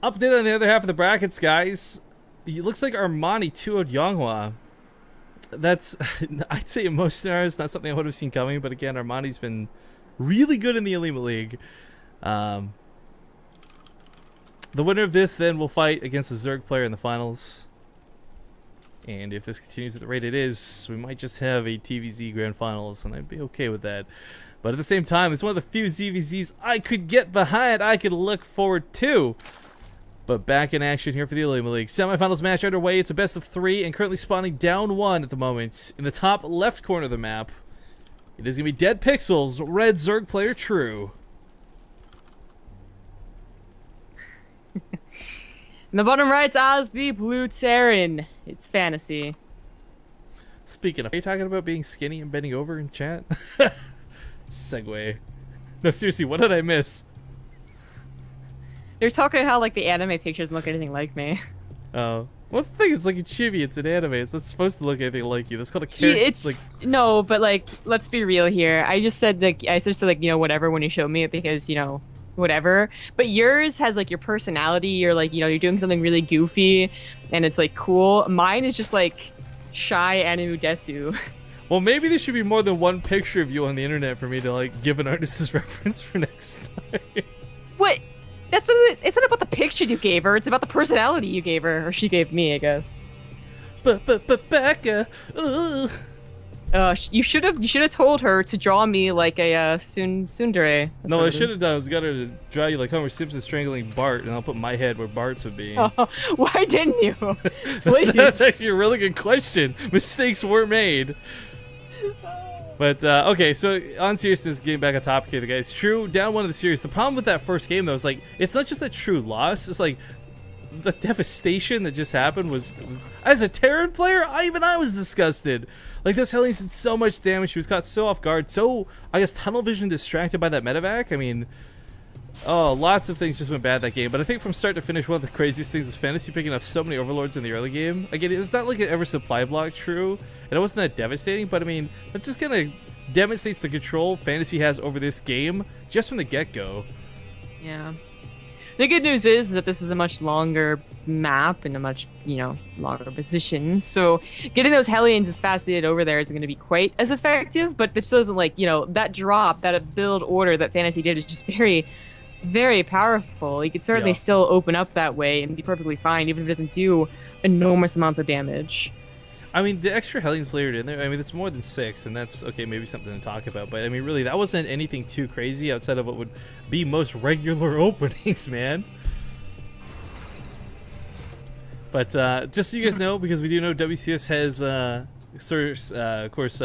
Update on the other half of the brackets, guys. It looks like Armani 2-0'd Yonghua. That's, I'd say in most scenarios, not something I would have seen coming, but again, Armani's been really good in the OlimoLeague. The winner of this then will fight against the Zerg player in the finals. And if this continues at the rate it is, we might just have a TVZ Grand Finals, and I'd be okay with that. But at the same time, it's one of the few ZVZs I could get behind, I could look forward to. But back in action here for the OlimoLeague. Semifinals match underway. It's a best of 3 and currently spawning down 1 at the moment. In the top left corner of the map, it is going to be Dead Pixels, red Zerg player True. In the bottom right, as the blue Terran. It's fantasy. Speaking of, are you talking about being skinny and bending over in chat? Segue. No, seriously, what did I miss? They're talking about how like the anime pictures don't look anything like me. Oh. What's the thing? It's like a chibi. It's an anime. It's not supposed to look anything like you. That's called a character. It's like... No, but like, let's be real here. I just said like, whatever when you showed me it because, whatever. But yours has like your personality. You're like, you're doing something really goofy and it's like cool. Mine is just like shy Animu Desu. Well, maybe there should be more than one picture of you on the internet for me to like give an artist's reference for next time. What? It's not about the picture you gave her. It's about the personality you gave her, or she gave me, I guess. Becca. You should have told her to draw me like a tsundere. No, what I should have done was got her to draw you like Homer Simpson strangling Bart, and I'll put my head where Bart's would be. Oh, why didn't you? Please. That's actually a really good question. Mistakes were made. But, okay, so on seriousness, getting back on topic here, guys. True, down 1 of the series. The problem with that first game, though, is, like, it's not just that True lost. It's, like, the devastation that just happened was as a Terran player, even I was disgusted. Like, those Hellions did so much damage. She was caught so off guard. So, I guess, tunnel vision distracted by that medevac. I mean... Oh, lots of things just went bad that game, but I think from start to finish, one of the craziest things was Fantasy picking up so many Overlords in the early game. Again, it was not like an ever supply block, True, and it wasn't that devastating, but I mean, that just kind of demonstrates the control Fantasy has over this game just from the get-go. Yeah. The good news is that this is a much longer map and a much, longer position, so getting those Hellions as fast as they did over there isn't going to be quite as effective, but it still isn't like, that drop, that build order that Fantasy did is just very... very powerful. You could certainly still open up that way and be perfectly fine, even if it doesn't do enormous amounts of damage. I mean, the extra Hellions layered in there, I mean, it's more than 6, and that's, okay, maybe something to talk about, but I mean, really, that wasn't anything too crazy outside of what would be most regular openings, man. But, just so you guys know, because we do know WCS has, of course,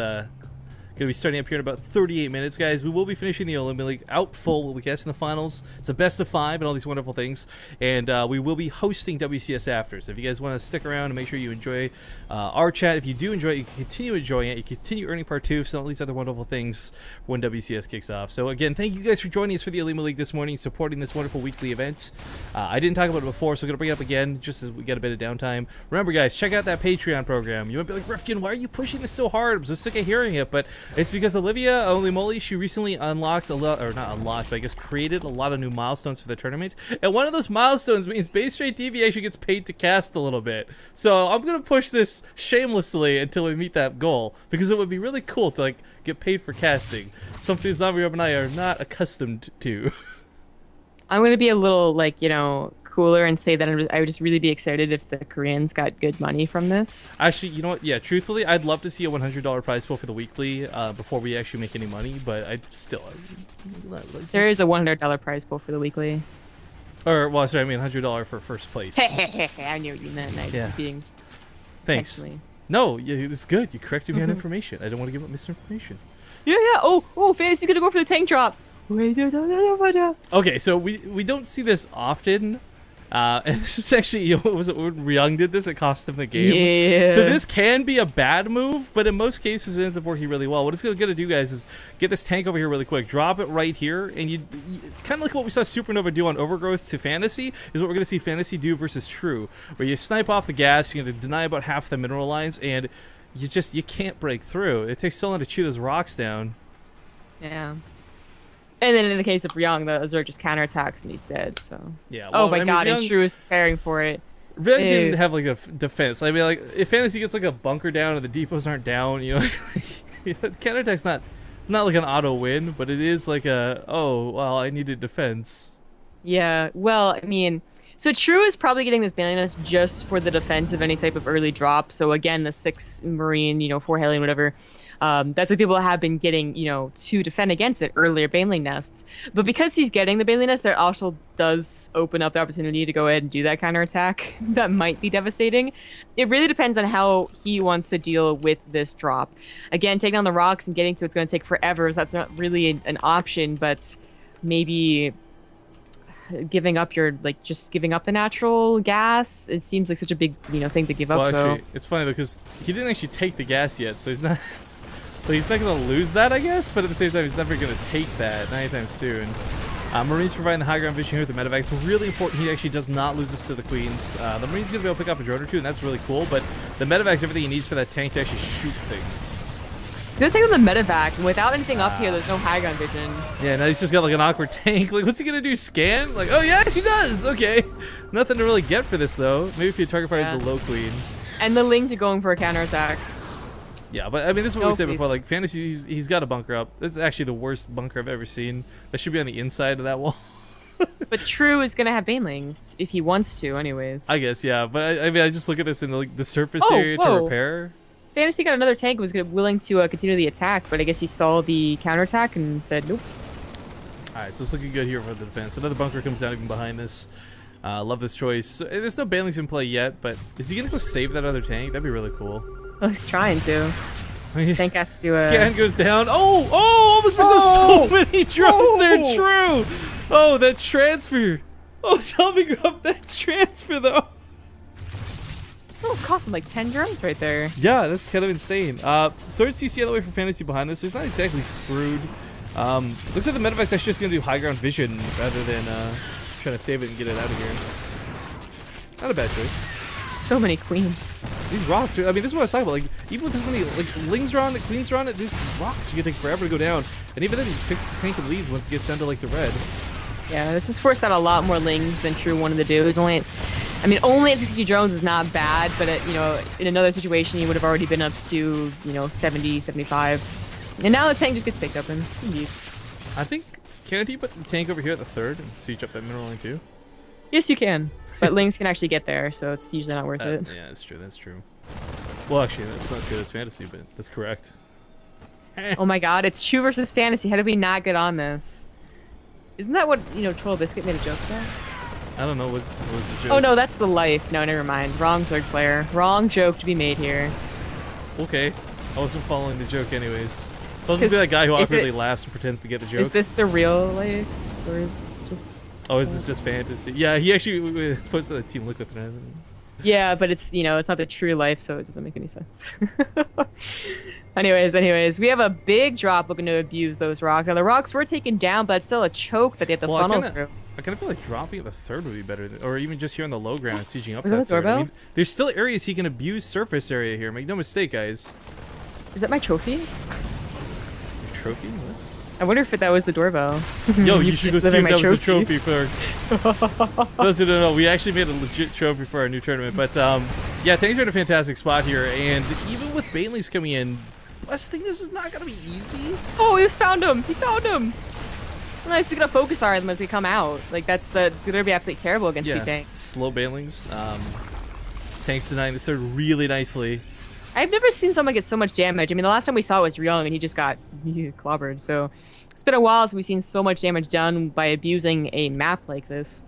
going to be starting up here in about 38 minutes, guys. We will be finishing the OlimoLeague out full, we'll be guessing the finals. It's a best of 5 and all these wonderful things. And we will be hosting WCS after. So if you guys want to stick around and make sure you enjoy our chat, if you do enjoy it, you can continue enjoying it. You can continue earning part 2, so all these other wonderful things when WCS kicks off. So again, thank you guys for joining us for the OlimoLeague this morning, supporting this wonderful weekly event. I didn't talk about it before, so I'm going to bring it up again just as we get a bit of downtime. Remember, guys, check out that Patreon program. You might be like, Rifkin, why are you pushing this so hard? I'm so sick of hearing it, but it's because Olivia OlimoLeague, she recently unlocked a lot, or not unlocked, but I guess created a lot of new milestones for the tournament. And one of those milestones means Base Rate TV actually gets paid to cast a little bit. So I'm gonna push this shamelessly until we meet that goal, because it would be really cool to like get paid for casting. Something Zombie Rob and I are not accustomed to. I'm gonna be a little cooler and say that I would just really be excited if the Koreans got good money from this. Actually, you know what? Yeah, truthfully, I'd love to see a $100 prize pool for the weekly before we actually make any money, but I still... There is a $100 prize pool for the weekly. Or, well, sorry, I mean $100 for first place. I knew what you meant. I was just being... Thanks. Textually. No, it's good. You corrected me on information. I don't want to give up misinformation. Yeah. Oh, Fantasy's gonna go for the tank drop. Okay, so we don't see this often. And this is actually, what was it when Ryung did this? It cost him the game. Yeah. So this can be a bad move, but in most cases it ends up working really well. What it's going to do, guys, is get this tank over here really quick, drop it right here, and you kind of like what we saw Supernova do on Overgrowth to Fantasy, is what we're going to see Fantasy do versus True, where you snipe off the gas, you're going to deny about half the mineral lines, and you can't break through. It takes so long to chew those rocks down. Yeah. And then in the case of Ryong, the Azure just counterattacks and he's dead. So. Yeah. Oh Well, my I mean, god! And Ryong- Shrew is preparing for it. Ryong Ew. didn't have like a defense. I mean, like if Fantasy gets like a bunker down and the depots aren't down, you know, counterattack's not like an auto win, but it is like a I needed defense. Yeah. Well, I mean, so True is probably getting this baneless just for the defense of any type of early drop. So again, the 6 Marine, 4 Hellion, whatever. That's what people have been getting, to defend against it, earlier Baneling nests. But because he's getting the Baneling nest, that also does open up the opportunity to go ahead and do that counterattack. That might be devastating. It really depends on how he wants to deal with this drop. Again, taking on the rocks and getting to it's going to take forever, so that's not really an option, but maybe giving up just giving up the natural gas. It seems like such a big, thing to give up, Well, though. actually, it's funny though because he didn't actually take the gas yet, so he's not. But he's not going to lose that, I guess. But at the same time, he's never going to take that, not anytime soon. Marines providing the high ground vision here with the medevac. It's really important he actually does not lose this to the Queens. The Marines going to be able to pick up a drone or two, and that's really cool. But the medevac's everything he needs for that tank to actually shoot things. The other thing with the medevac, whethout anything up here, there's no high ground vision. Yeah, now he's just got like an awkward tank. Like, what's he going to do? Scan? Like, oh yeah, he does. Okay. Nothing to really get for this, though. Maybe if you target fire the low Queen. And the Lings are going for a counterattack. Yeah, but I mean, this is what we said please. before. Like, Fantasy, he's got a bunker up. That's actually the worst bunker I've ever seen. That should be on the inside of that wall. But True is going to have Banelings, if he wants to, anyways. I guess, yeah. But I mean, I just look at this in like the surface area to repair. Fantasy got another tank, was willing to continue the attack, but I guess he saw the counterattack and said nope. Alright, so it's looking good here for the defense. Another bunker comes down even behind this. Love this choice. So, there's no Banelings in play yet, but is he going to go save that other tank? That'd be really cool. Oh, he's trying to. Tank has to. Scan goes down. Oh! Almost so many drones there. True. Oh, that transfer. Oh, zombie grub that transfer though. That almost cost him like 10 drones right there. Yeah, that's kind of insane. Third CC on the way for Fantasy behind this. So he's not exactly screwed. Looks like the medevac's actually just gonna do high ground vision rather than trying to save it and get it out of here. Not a bad choice. So many queens. These rocks are, I mean, this is what I was talking about. Like, even with this many, like, Lings are on it, Queens are on it, these rocks are gonna take forever to go down. And even then, he just picks the tank and leaves once it gets down to, like, the red. Yeah, this has forced out a lot more Lings than True wanted to do. It's only, I mean, only at 60 drones is not bad, but, in another situation, he would have already been up to, 70, 75. And now the tank just gets picked up and leaves. I think, can't he put the tank over here at the third and siege up that mineral line too? Yes, you can. But Lings can actually get there, so it's usually not worth it. Yeah, that's true. That's true. Well, actually, that's not good as Fantasy, but that's correct. Oh my god, it's True versus Fantasy. How did we not get on this? Isn't that what, Troll Biscuit made a joke about? I don't know what was the joke. Oh no, that's the life. No, never mind. Wrong Zerg player. Wrong joke to be made here. Okay. I wasn't following the joke anyways. So I'll just be that guy who awkwardly laughs and pretends to get the joke. Is this the real life? Or is it just... Oh, is this just Fantasy? Yeah, he actually posted the Team Liquid thread. Yeah, but it's, it's not the true life, so it doesn't make any sense. Anyways, we have a big drop looking to abuse those rocks. Now, the rocks were taken down, but it's still a choke that they have to funnel through. I kind of feel like dropping at the third would be better, or even just here on the low ground and sieging up that that third. doorbell? I mean, there's still areas he can abuse surface area here. Make no mistake, guys. Is that my trophy? Your trophy? What? I wonder if that was the doorbell. Yo, you should go see if that was the trophy for... Those who don't know, we actually made a legit trophy for our new tournament. But, yeah, things are in a fantastic spot here. And even with Banelings coming in, I think this is not going to be easy. Oh, he just found him. He found him. Well, he's going to focus fire them as they come out. Like, it's going to be absolutely terrible against two tanks. Slow Banelings. Tanks denying this third really nicely. I've never seen someone get so much damage. I mean, the last time we saw it was Ryong, and he just got clobbered. So it's been a while since we've seen so much damage done by abusing a map like this.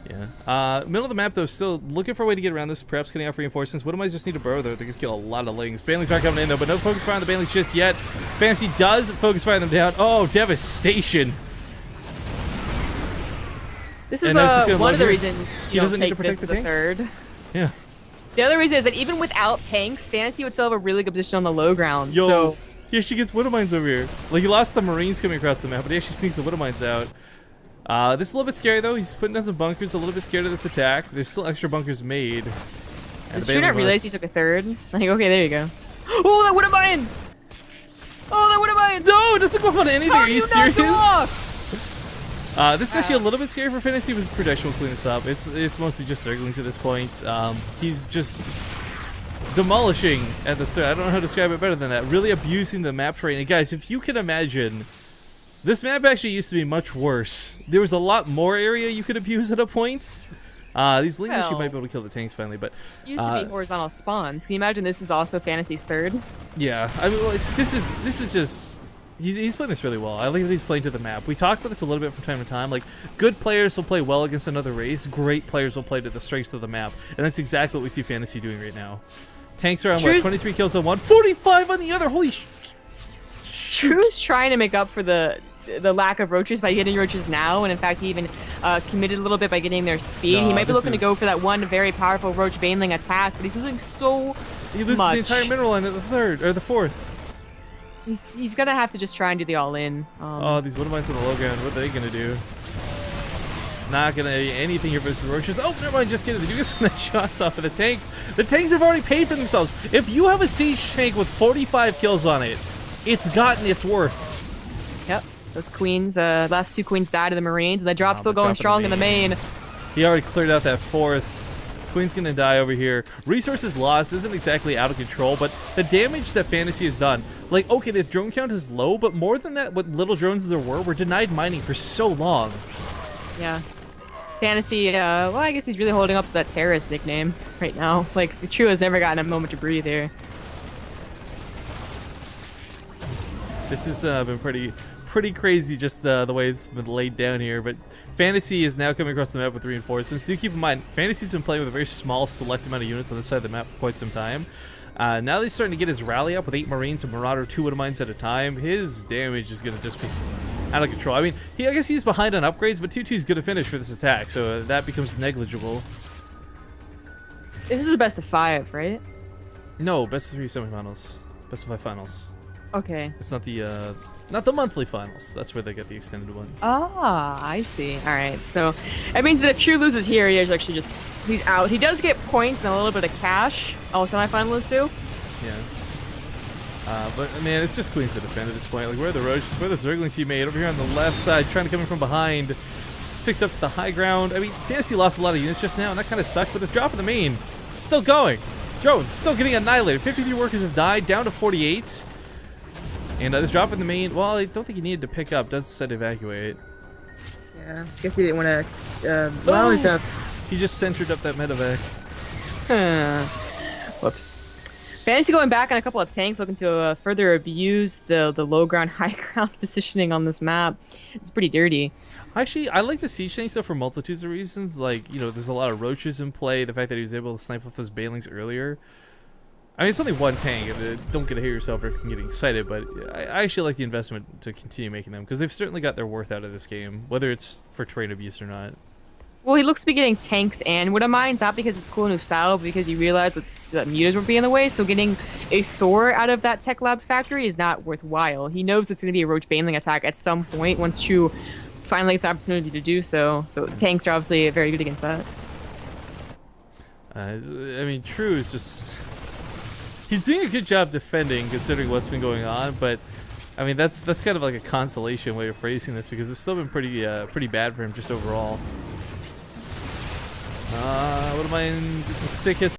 Yeah. Middle of the map, though, still looking for a way to get around this, perhaps getting off reinforcements. What am I just need to burrow, though? They're going to kill a lot of Lings. Banelings aren't coming in, though, but no focus fire on the Banelings just yet. Fantasy does focus fire them down. Oh, devastation. This is one of the reasons you don't take this as a third. Yeah. The other reason is that even without tanks, Fantasy would still have a really good position on the low ground. Yo, so he actually gets Widow Mines over here. Like, he lost the Marines coming across the map, but he actually sneaks the Widow Mines out. This is a little bit scary, though. He's putting down some bunkers, a little bit scared of this attack. There's still extra bunkers made. Did you not realize he took a third? Like, okay, there you go. Oh, that Widow Mine! Oh, that would have mine. No, it doesn't go up on anything. How Are do you not serious? go off? This is actually a little bit scary for Fantasy, but Protection will clean this up. It's mostly just Zerglings at this point. He's just demolishing at the start. I don't know how to describe it better than that. Really abusing the map terrain. And guys, if you can imagine, this map actually used to be much worse. There was a lot more area you could abuse at a point. These leaders, you might be able to kill the tanks finally, but used to be horizontal spawns. Can you imagine this is also Fantasy's third? Yeah, I mean, well, this is just. He's playing this really well. I like that he's playing to the map. We talk about this a little bit from time to time. Like, good players will play well against another race. Great players will play to the strengths of the map. And that's exactly what we see Fantasy doing right now. Tanks are on, what, 23 kills on one, 45 on the other. Holy True's trying to make up for the lack of roaches by getting roaches now. And in fact, he even committed a little bit by getting their speed. He might be looking to go for that one very powerful roach baneling attack, but he's losing so He loses much. the entire mineral line at the third, or the fourth. He's gonna have to just try and do the all-in. Oh, these Woodmines on the low ground. What are they gonna do? Not gonna be anything here versus roaches. Oh, never mind. Just kidding. They do get some nice shots off of the tank. The tanks have already paid for themselves. If you have a siege tank with 45 kills on it, it's gotten its worth. Yep. Those queens, last two queens died to the Marines, and the drop's still going strong in the main. He already cleared out that fourth. Queen's gonna die over here. Resources lost isn't exactly out of control, but the damage that Fantasy has done, like, okay, the drone count is low, but more than that, what little drones there were denied mining for so long. Yeah. Fantasy, well, I guess he's really holding up that terrorist nickname right now. Like, True has never gotten a moment to breathe here. This has been pretty crazy, just the way it's been laid down here, but Fantasy is now coming across the map with reinforcements. Do keep in mind, Fantasy's been playing with a very small select amount of units on this side of the map for quite some time. Now he's starting to get his rally up with 8 Marines and Marauder 2 Woodmines at a time. His damage is going to just be out of control. I mean, I guess he's behind on upgrades, but 2-2 is going to finish for this attack, so that becomes negligible. This is a best of 5, right? No, best of 3 semifinals. Best of 5 finals. Okay. It's not the monthly finals. That's where they get the extended ones. Ah, I see. All right, so that means that if True loses here, he's out. He does get points and a little bit of cash. All semifinalists do. Yeah. But man, it's just Queens to defend at this point. Like, where are the roaches? Where are the Zerglings he made? Over here on the left side, trying to come in from behind. Just picks up to the high ground. I mean, Fantasy lost a lot of units just now, and that kind of sucks. But this drop in the main, still going. Jones still getting annihilated. 53 workers have died, down to 48. And this drop in the main, well, I don't think he needed to pick up. Does decide to evacuate. Yeah, guess he didn't want to. Well, he's up. He just centered up that medevac. Whoops. Fantasy going back on a couple of tanks, looking to further abuse the low ground, high ground positioning on this map. It's pretty dirty. Actually, I like the siege tanks though for multitudes of reasons. Like, you know, there's a lot of roaches in play. The fact that he was able to snipe off those banelings earlier. I mean, it's only one tank. Don't get ahead of yourself if you're getting excited, but I actually like the investment to continue making them because they've certainly got their worth out of this game, whether it's for terrain abuse or not. Well, he looks to be getting tanks and Wood of Mines, not because it's cool new style, but because he realized that mutas won't be in the way, so getting a Thor out of that Tech Lab factory is not worthwhile. He knows it's going to be a Roach Baneling attack at some point once Chu finally gets the opportunity to do so, so tanks are obviously very good against that. I mean, True is just... He's doing a good job defending considering what's been going on, but I mean that's kind of like a consolation way of phrasing this because it's still been pretty bad for him just overall. What am I in? Get some sick hits.